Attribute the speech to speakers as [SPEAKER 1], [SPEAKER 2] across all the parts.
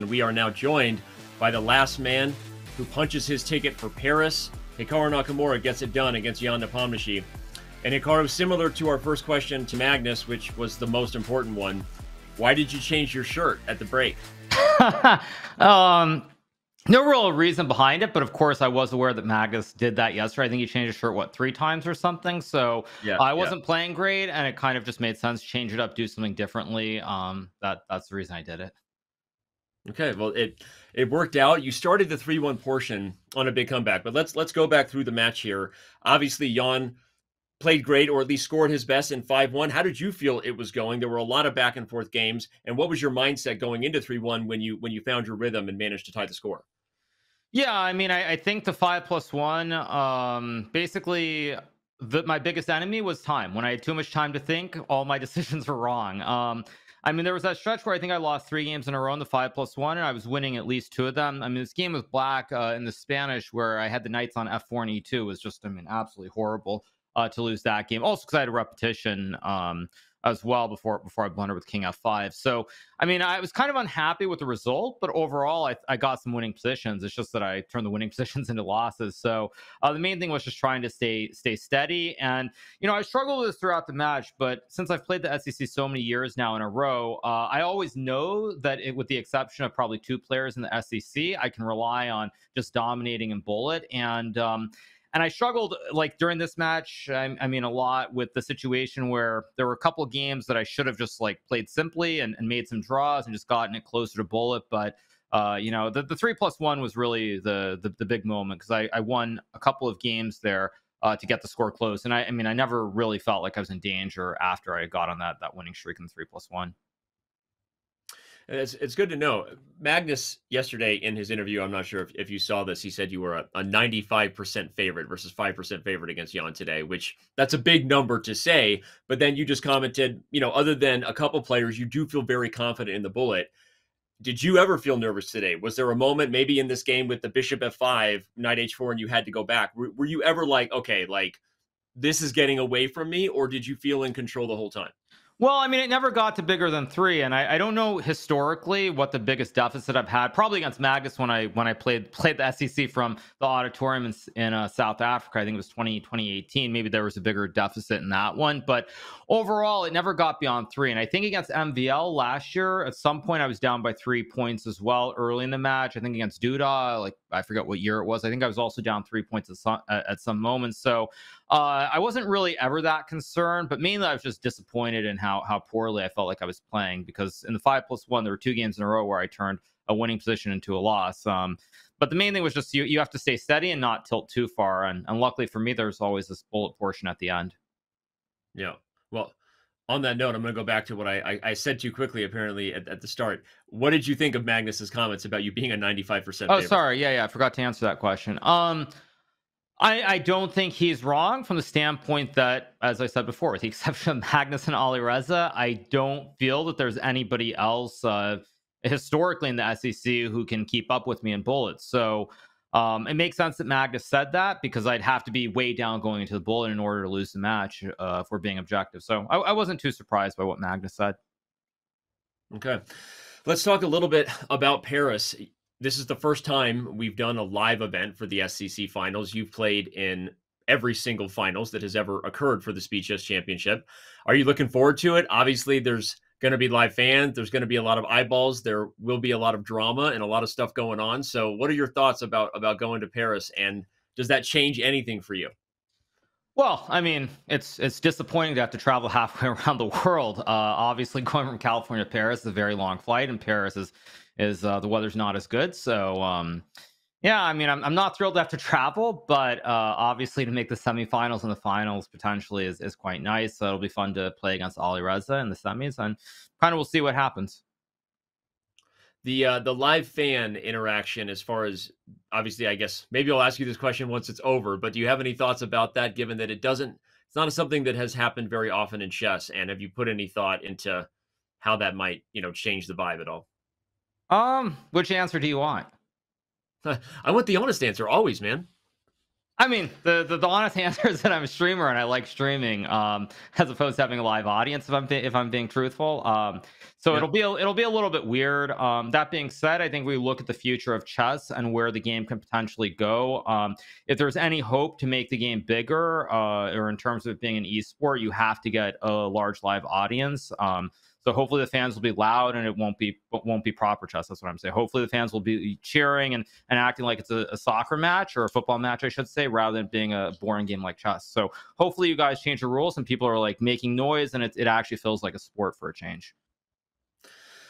[SPEAKER 1] We are now joined by the last man who punches his ticket for Paris. Hikaru Nakamura gets it done against Jan Nepomniachtchi. And Hikaru, similar to our first question to Magnus, which was the most important one, why did you change your shirt at the break?
[SPEAKER 2] No real reason behind it, but of course I was aware that Magnus did that yesterday. I think he changed his shirt, 3 times or something? So I wasn't playing great, and it kind of just made sense. Change it up, do something differently. That's the reason I did it.
[SPEAKER 1] Okay, well, it worked out. You started the 3-1 portion on a big comeback, but let's go back through the match here. Obviously, Jan played great, or at least scored his best in 5-1. How did you feel it was going? There were a lot of back and forth games, and what was your mindset going into 3-1 when you found your rhythm and managed to tie the score?
[SPEAKER 2] Yeah, I mean, I think the 5+1, basically, my biggest enemy was time. When I had too much time to think, all my decisions were wrong. I mean, there was that stretch where I think I lost 3 games in a row in the 5+1, and I was winning at least 2 of them. I mean, this game with Black in the Spanish, where I had the Knights on F4 and E2, was just, I mean, absolutely horrible to lose that game. Also, because I had a repetition as well before I blundered with King F5. So, I mean, I was kind of unhappy with the result, but overall, I got some winning positions. It's just that I turned the winning positions into losses. So the main thing was just trying to stay steady. And, you know, I struggled with this throughout the match, but since I've played the SEC so many years now in a row, I always know that with the exception of probably 2 players in the SEC, I can rely on just dominating in bullet. And I struggled like during this match. I mean, a lot with the situation where there were a couple of games that I should have just like played simply and made some draws and just gotten it closer to bullet. But you know, the 3+1 was really the big moment, because I won a couple of games there to get the score close. And I mean, I never really felt like I was in danger after I got on that winning streak in the 3+1.
[SPEAKER 1] And it's good to know. Magnus, yesterday in his interview, I'm not sure if you saw this, he said you were a 95% favorite versus 5% favorite against Jan today, which that's a big number to say. But then you just commented, you know, other than a couple players, you do feel very confident in the bullet. Did you ever feel nervous today? Was there a moment maybe in this game with the Bishop F5, Knight H4, and you had to go back? Were you ever like, okay, like this is getting away from me, or did you feel in control the whole time?
[SPEAKER 2] Well, I mean, it never got to bigger than 3, and I don't know historically what the biggest deficit I've had. Probably against Magnus when I played the SEC from the auditorium in South Africa. I think it was 2018. Maybe there was a bigger deficit in that one, but overall, it never got beyond 3. And I think against MVL last year, at some point, I was down by 3 points as well early in the match. I think against Duda, like I forget what year it was. I think I was also down 3 points at some moments. So I wasn't really ever that concerned, but mainly I was just disappointed in how poorly I felt like I was playing, because in the 5+1, there were 2 games in a row where I turned a winning position into a loss. But the main thing was just you have to stay steady and not tilt too far. And luckily for me, there's always this bullet portion at the end.
[SPEAKER 1] Yeah. Well, on that note, I'm going to go back to what I said too quickly, apparently, at the start. What did you think of Magnus's comments about you being a 95%
[SPEAKER 2] Oh,
[SPEAKER 1] favorite?
[SPEAKER 2] sorry. Yeah. I forgot to answer that question. I don't think he's wrong from the standpoint that, as I said before, with the exception of Magnus and Alireza, I don't feel that there's anybody else historically in the SEC who can keep up with me in bullets. So it makes sense that Magnus said that, because I'd have to be way down going into the bullet in order to lose the match if we're being objective. So I wasn't too surprised by what Magnus said.
[SPEAKER 1] Okay. Let's talk a little bit about Paris. This is the first time we've done a live event for the SEC finals. You've played in every single finals that has ever occurred for the Speed Chess Championship. Are you looking forward to it? Obviously, there's going to be live fans. There's going to be a lot of eyeballs. There will be a lot of drama and a lot of stuff going on. So what are your thoughts about going to Paris? And does that change anything for you?
[SPEAKER 2] Well, I mean, it's disappointing to have to travel halfway around the world. Obviously, going from California to Paris is a very long flight, and Paris is the weather's not as good. So, yeah, I mean, I'm not thrilled to have to travel, but obviously to make the semifinals and the finals potentially is quite nice. So it'll be fun to play against Alireza in the semis, and kind of we'll see what happens.
[SPEAKER 1] The live fan interaction, as far as, obviously, I guess maybe I'll ask you this question once it's over, but do you have any thoughts about that, given that it's not something that has happened very often in chess? And have you put any thought into how that might, change the vibe at all?
[SPEAKER 2] Which answer do you want?
[SPEAKER 1] I want the honest answer always, man.
[SPEAKER 2] I mean, the honest answer is that I'm a streamer and I like streaming, as opposed to having a live audience. If I'm being truthful, so
[SPEAKER 1] Yeah.
[SPEAKER 2] it'll be a little bit weird. That being said, I think we look at the future of chess and where the game can potentially go. If there's any hope to make the game bigger, or in terms of it being an esport, you have to get a large live audience. So hopefully the fans will be loud and it won't be proper chess. That's what I'm saying. Hopefully the fans will be cheering and acting like it's a soccer match or a football match, I should say, rather than being a boring game like chess. So hopefully you guys change the rules and people are like making noise and it actually feels like a sport for a change.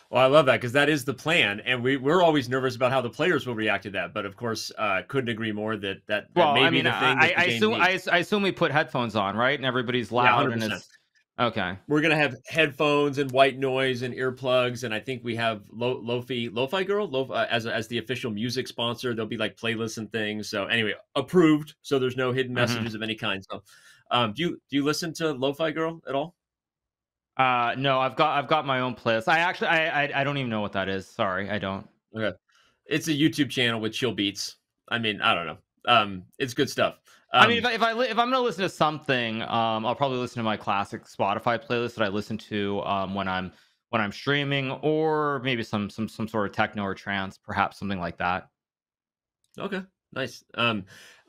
[SPEAKER 1] Well, I love that because that is the plan, and we're always nervous about how the players will react to that. But of course, couldn't agree more that
[SPEAKER 2] Well,
[SPEAKER 1] may
[SPEAKER 2] I
[SPEAKER 1] be
[SPEAKER 2] mean,
[SPEAKER 1] the thing that the game needs.
[SPEAKER 2] I assume we put headphones on, right? And everybody's
[SPEAKER 1] Yeah,
[SPEAKER 2] loud and
[SPEAKER 1] 100%.
[SPEAKER 2] it's okay.
[SPEAKER 1] We're gonna have headphones and white noise and earplugs, and I think we have Lo-Fi Girl as the official music sponsor. There'll be like playlists and things. So anyway, approved. So there's no hidden
[SPEAKER 2] hmm
[SPEAKER 1] messages of any kind. So, do you listen to Lo-Fi Girl at all?
[SPEAKER 2] No, I've got my own playlist. I don't even know what that is. Sorry, I don't.
[SPEAKER 1] Okay, it's a YouTube channel with chill beats. I mean, I don't know. It's good stuff.
[SPEAKER 2] I mean,
[SPEAKER 1] Um,
[SPEAKER 2] if I'm gonna listen to something, I'll probably listen to my classic Spotify playlist that I listen to when I'm streaming, or maybe some sort of techno or trance, perhaps something like that.
[SPEAKER 1] okay, nice.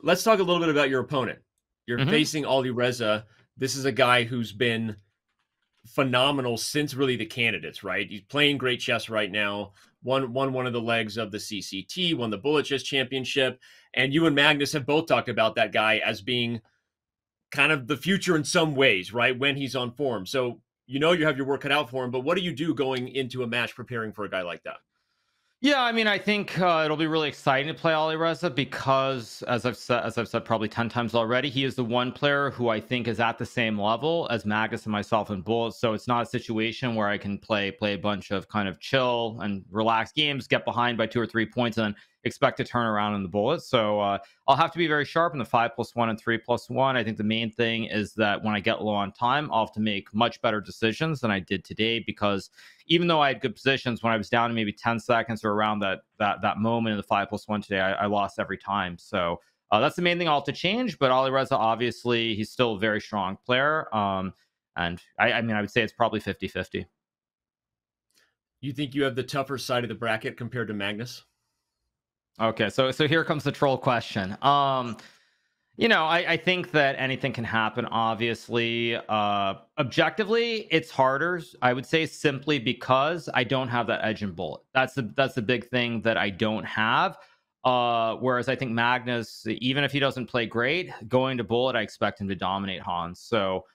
[SPEAKER 1] Let's talk a little bit about your opponent. You're
[SPEAKER 2] hmm
[SPEAKER 1] facing Ali Reza. This is a guy who's been phenomenal since really the candidates, right? He's playing great chess right now. Won one of the legs of the CCT, won the Bullet Chess Championship, and you and Magnus have both talked about that guy as being kind of the future in some ways, right? When he's on form. So you have your work cut out for him, but what do you do going into a match preparing for a guy like that?
[SPEAKER 2] Yeah, I mean, I think it'll be really exciting to play Ali Reza because, as I've said probably 10 times already, he is the one player who I think is at the same level as Magus and myself in Bullet. So it's not a situation where I can play a bunch of kind of chill and relaxed games, get behind by 2 or 3 points, and then expect to turn around in the Bullet. So I'll have to be very sharp in the 5+1 and 3+1. I think the main thing is that when I get low on time, I'll have to make much better decisions than I did today because even though I had good positions, when I was down to maybe 10 seconds or around that moment in the 5+1 today, I lost every time. So that's the main thing I'll have to change. But Ali Reza, obviously, he's still a very strong player. And I mean, I would say it's probably 50-50.
[SPEAKER 1] You think you have the tougher side of the bracket compared to Magnus?
[SPEAKER 2] Okay, so here comes the troll question. I think that anything can happen, obviously. Objectively, it's harder, I would say, simply because I don't have that edge in Bullet. That's the big thing that I don't have. Whereas I think Magnus, even if he doesn't play great, going to Bullet, I expect him to dominate Hans. So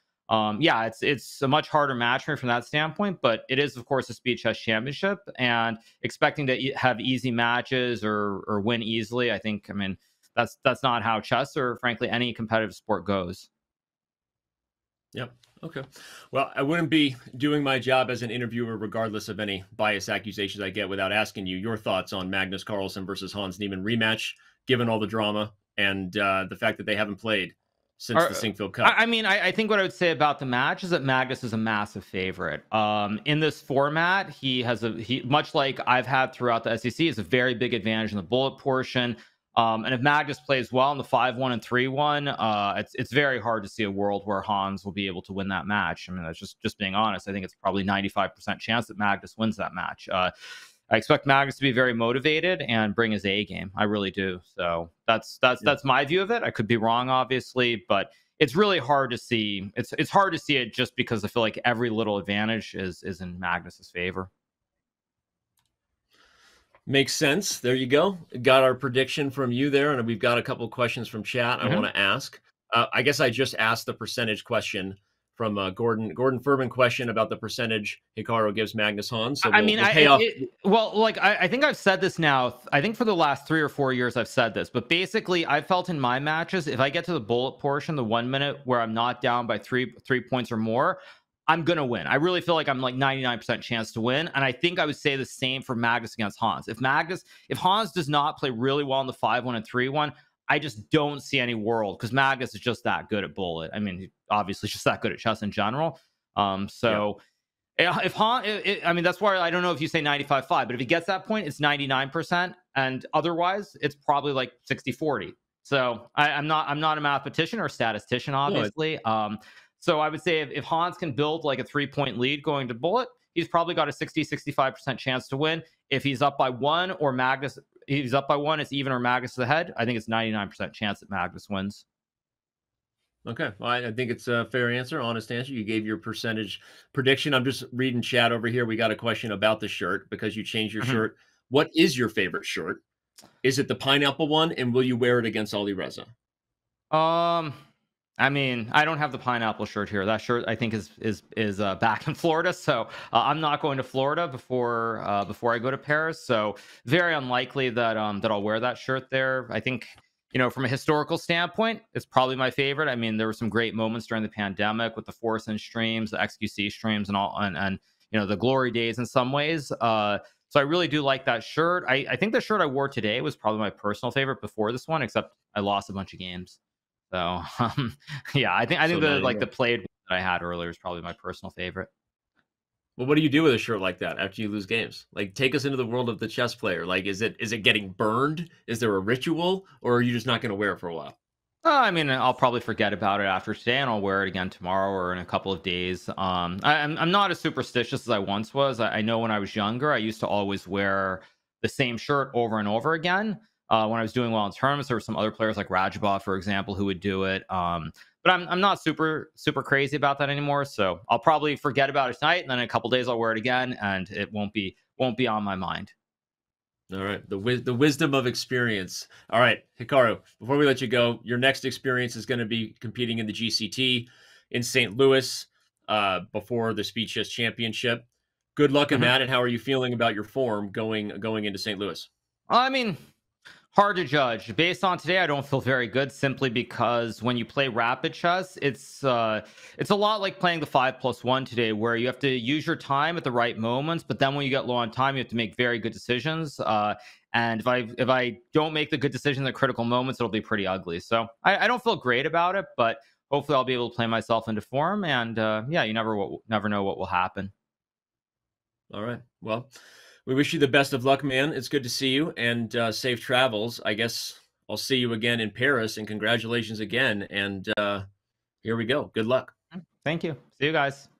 [SPEAKER 2] yeah, it's a much harder match for me from that standpoint, but it is, of course, a Speed Chess Championship, and expecting to have easy matches or win easily, I mean, that's not how chess or frankly any competitive sport goes.
[SPEAKER 1] Yep. Okay. Well, I wouldn't be doing my job as an interviewer, regardless of any bias accusations I get, without asking you your thoughts on Magnus Carlsen versus Hans Niemann rematch, given all the drama and the fact that they haven't played since the Sinkfield Cup.
[SPEAKER 2] I mean, I think what I would say about the match is that Magnus is a massive favorite. In this format, he much like I've had throughout the SEC, has a very big advantage in the Bullet portion. And if Magnus plays well in the 5-1 and 3-1, it's very hard to see a world where Hans will be able to win that match. I mean, that's just being honest. I think it's probably 95% chance that Magnus wins that match. I expect Magnus to be very motivated and bring his A game. I really do. So that's my view of it. I could be wrong, obviously, but it's really hard to see. It's hard to see it just because I feel like every little advantage is in Magnus's favor.
[SPEAKER 1] Makes sense. There you go. Got our prediction from you there, and we've got a couple of questions from chat I want to ask. I guess I just asked the percentage question from Gordon Furman question about the percentage Hikaru gives Magnus Hans. So we'll pay off.
[SPEAKER 2] I think I've said this now. I think for the last 3 or 4 years I've said this, but basically I felt in my matches, if I get to the Bullet portion, the 1 minute where I'm not down by three points or more, I'm going to win. I really feel like I'm like 99% chance to win. And I think I would say the same for Magnus against Hans. If Hans does not play really well in the 5-1 and 3-1, I just don't see any world because Magnus is just that good at Bullet. I mean, obviously just that good at chess in general. If Han, I mean, that's why I don't know if you say 95-5, but if he gets that point, it's 99%. And otherwise, it's probably like 60-40. So I'm not a mathematician or a statistician,
[SPEAKER 1] No, it
[SPEAKER 2] obviously. So I would say if Hans can build like a 3 point lead going to Bullet, he's probably got a 60-65% chance to win. If he's up by one or Magnus, he's up by one, it's even or Magnus is ahead. I think it's 99% chance that Magnus wins.
[SPEAKER 1] okay. Well, I think it's a fair answer, honest answer. You gave your percentage prediction. I'm just reading chat over here. We got a question about the shirt because you changed your
[SPEAKER 2] Mhm.
[SPEAKER 1] shirt. What is your favorite shirt? Is it the pineapple one, and will you wear it against Ali Reza?
[SPEAKER 2] Um, I mean, I don't have the pineapple shirt here. That shirt I think is back in Florida, so I'm not going to Florida before I go to Paris. So very unlikely that that I'll wear that shirt there. I think from a historical standpoint, it's probably my favorite. I mean, there were some great moments during the pandemic with the Force and streams, the XQC streams, and all, and the glory days in some ways. So I really do like that shirt. I think the shirt I wore today was probably my personal favorite before this one, except I lost a bunch of games. So, yeah, I think
[SPEAKER 1] So not
[SPEAKER 2] the
[SPEAKER 1] anymore.
[SPEAKER 2] played one that I had earlier is probably my personal favorite.
[SPEAKER 1] Well, what do you do with a shirt like that after you lose games? Like, take us into the world of the chess player. Like, is it getting burned? Is there a ritual, or are you just not going to wear it for a while?
[SPEAKER 2] I mean, I'll probably forget about it after today, and I'll wear it again tomorrow or in a couple of days. I'm not as superstitious as I once was. I know when I was younger, I used to always wear the same shirt over and over again. When I was doing well in tournaments, there were some other players like Rajabov, for example, who would do it. But I'm not super crazy about that anymore. So I'll probably forget about it tonight, and then in a couple days I'll wear it again, and it won't be on my mind.
[SPEAKER 1] All right, the wisdom of experience. All right, Hikaru. Before we let you go, your next experience is going to be competing in the GCT in St. Louis before the Speed Chess Championship. Good luck in
[SPEAKER 2] Mhm.
[SPEAKER 1] that. And how are you feeling about your form going into St. Louis?
[SPEAKER 2] I mean, hard to judge. Based on today, I don't feel very good simply because when you play rapid chess, it's a lot like playing the 5+1 today, where you have to use your time at the right moments, but then when you get low on time, you have to make very good decisions. And if I don't make the good decisions at critical moments, it'll be pretty ugly. So I don't feel great about it, but hopefully I'll be able to play myself into form. And yeah, you never know what will happen.
[SPEAKER 1] All right. Well, we wish you the best of luck, man. It's good to see you and safe travels. I guess I'll see you again in Paris and congratulations again. And here we go. Good luck.
[SPEAKER 2] Thank you. See you guys.